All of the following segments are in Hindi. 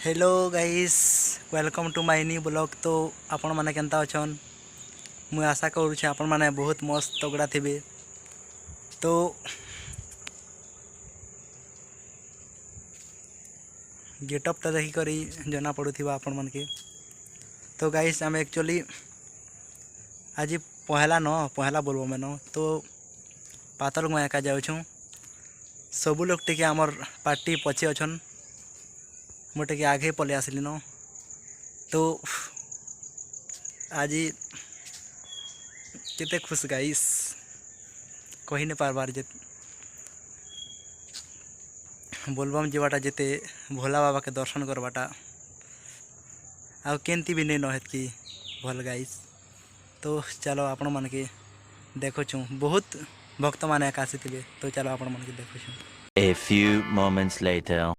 Hello guys, welcome to my new blog. तो आपण माने केनता अछन? मुझे आशा करुचे आपण माने बहुत मस्त तगड़ा थे। तो गेटअप तो देखी करी जना पड़ुथिबा आपण मन के। तो गाइस आम एक्चुअली आज पहला बोलबो मैंने तो पातल मैं एका जाऊँ। सबू लोग टे आमर पार्टी पचे अछन, मोटे आगे पलि आसली न। तो आज केते खुश गाइस कही नहीं पारबार जे बोलबम जीवाटा जेते भोला बाबा के दर्शन करवाटा आउ केंती भी नहीं नहेत कि भल गाइस। तो चलो आपण मन के देखुँ बहुत भक्त माने आसी थे। तो चलो आपण मन के देखुँ। A few moments later.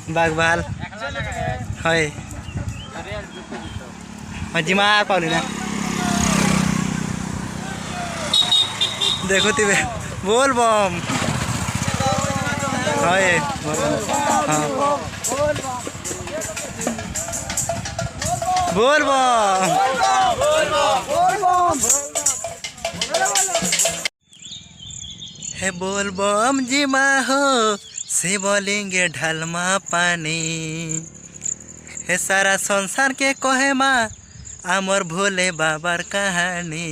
बागबाल है जिमा पाली ना देखो ती बोल बम है बोल बम हे बोल बम जिमा हो से बोलेंगे ढलमा पानी। हे सारा संसार के कहे माँ आमर भोले बाबार कहानी।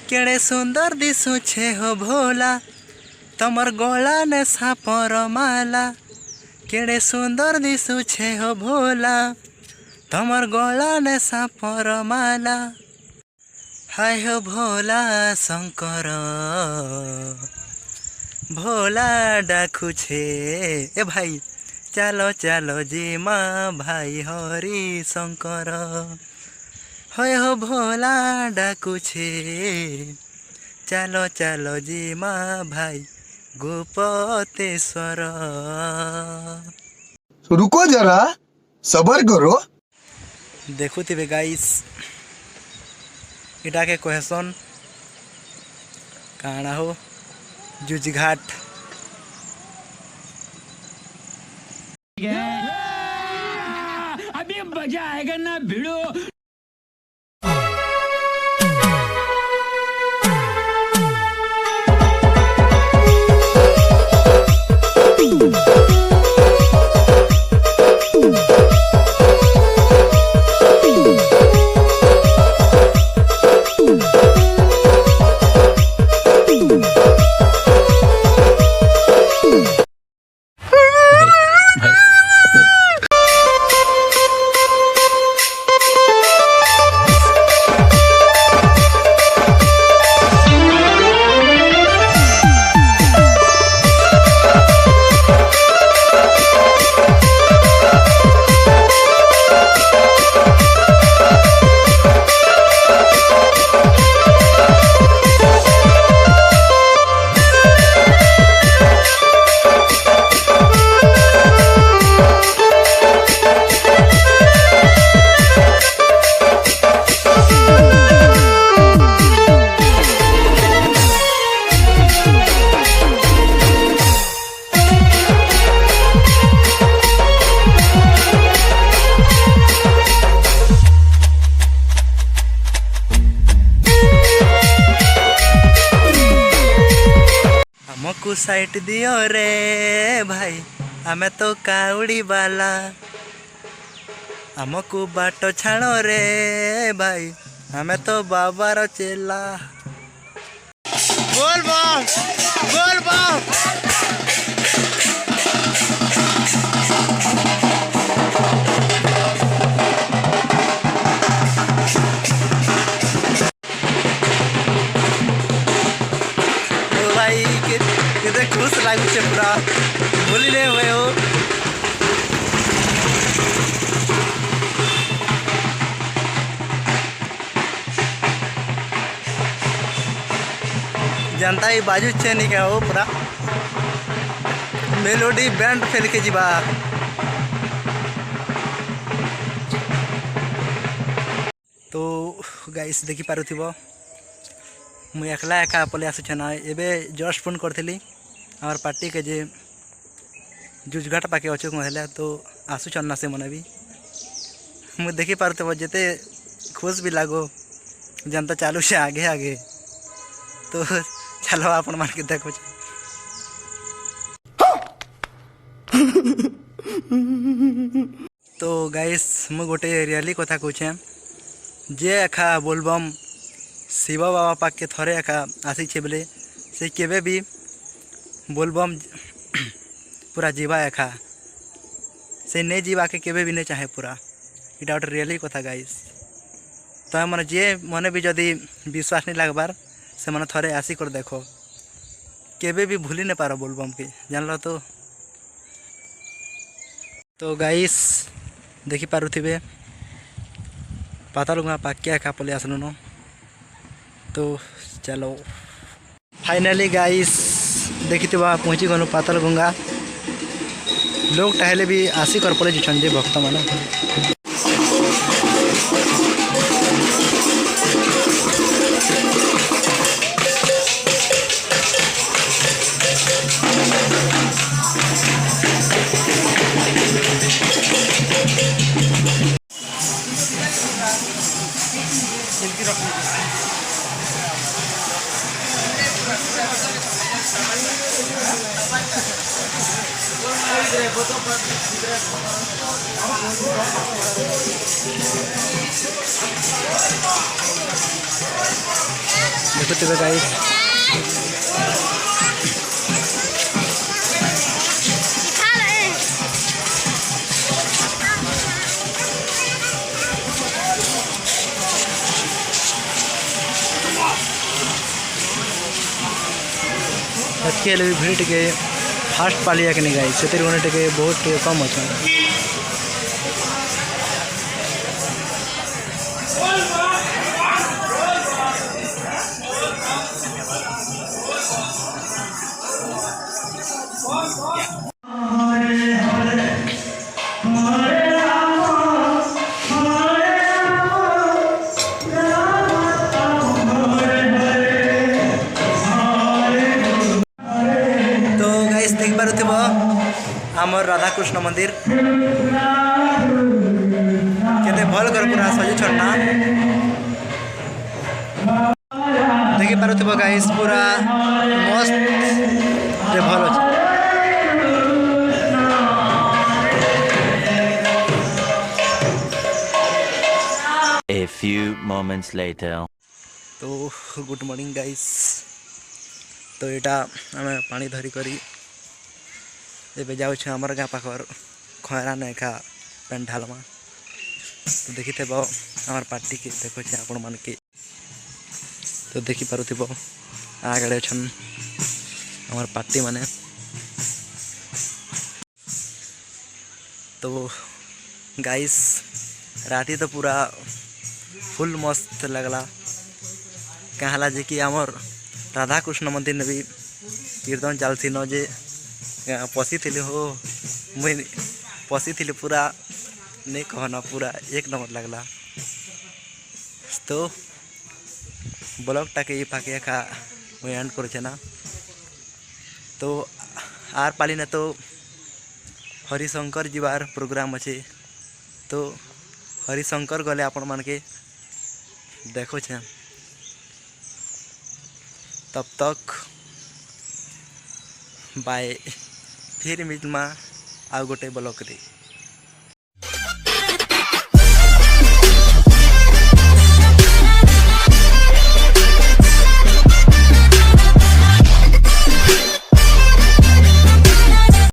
केड़े सुंदर दिसु छे हो भोला तमर गला ने सापर माला। केड़े सुंदर दिसु छे हो भोला तमर गला ने सापर माला। हाय हो भोला शंकर भोला डाकू छे ए भाई चलो चलो जी माँ भाई हरि शंकर। होय हो भोला डाकू छे चलो चलो जी माँ भाई गोपतेश्वर। रुको जरा सबर करो। देखो थे गाइस इटा के क्वेश्चन काना हो जुजघाट अभी मजा आएगा ना भिड़ो। हमको साइट दियो रे भाई हमें तो काउड़ी वाला। हमको बाटो छाड़ो रे भाई हमें तो बाबार चेला। बोल बम बोल बम। भाई केते खुश लागुचे पूरा भूली नहीं हुए हो। जनता ही बाजू नहीं क्या हो पूरा मेलोडी बैंड फेल के जीवा। तो गाइस देखी पारुथिबो मुई एकला एका पलि आसुचे ना एबे जस्ट फोन करथिली आमर पार्टी के जे जुजघाट पाके अच्छे कहले तो आसुचन ना से मने भी मुझे देखी पारते जेते खुश भी लागो जनता चालू से आगे आगे तो चलो आपण मान के देखो तो गाइस मु गोटे रियली कथा कहूँ जे एका बोलबम शिव बाबा पाके थरे एका आसी बेले से केबे भी बोलबम पूरा जीवा एका से नहीं जीवा के केबे भी नहीं चाहे पूरा इटा गोटे रियली कथा गाइस तो मैंने जे मने भी जदि विश्वास नहीं लगबार से मैंने थरे आसी कर देखो केबे भी भूली नहीं पार बोलबम के जान लो तो गाइस देखी पारुथिबे पातालगुंगा पाके एका पलि आसलु न तो चलो फाइनली गाइस देखी पहुँची गलु पातालगुंगा लोग टहले भी आसी कर पड़े जे भक्त मान देखते गाइस भी भीड़ टे फास्ट पालिया के नहीं गाई से टे बहुत कम अच्छा आमर राधाकृष्ण मंदिर केते भल कर पूरा सजे छन्ना देखि पारुथिबो गाइस पूरा मस्त जे भल अछि A few moments later. तो गुड मॉर्निंग गाइस तो एटा हमें पानी धरी करी एबे जाऊँ आमर गाँ पाखर खैरा नेखा पेंडाल में तो देखी थे आमर पार्टी के देखो आपण मान के तो देखी पारुथिबो आगड़े अच्छन आमर पार्टी माने तो गाइस राती तो पूरा फुल मस्त लगला कहला जे कि आमर राधाकृष्ण मंदिर ने भी कीर्तन चलती न जे पशी थी हो मुई पशी थी पूरा नहीं कहना पूरा एक नंबर लगला तो ब्लॉग टाके ये पाके खा मुई एंड कर ना तो आर पाली ने तो हरिशंकर जीवार प्रोग्राम अच्छे तो हरिशंकर गले आपण मान के देखो छे तब तक बाय फिर मिलमा आ गोटे ब्लॉग रे।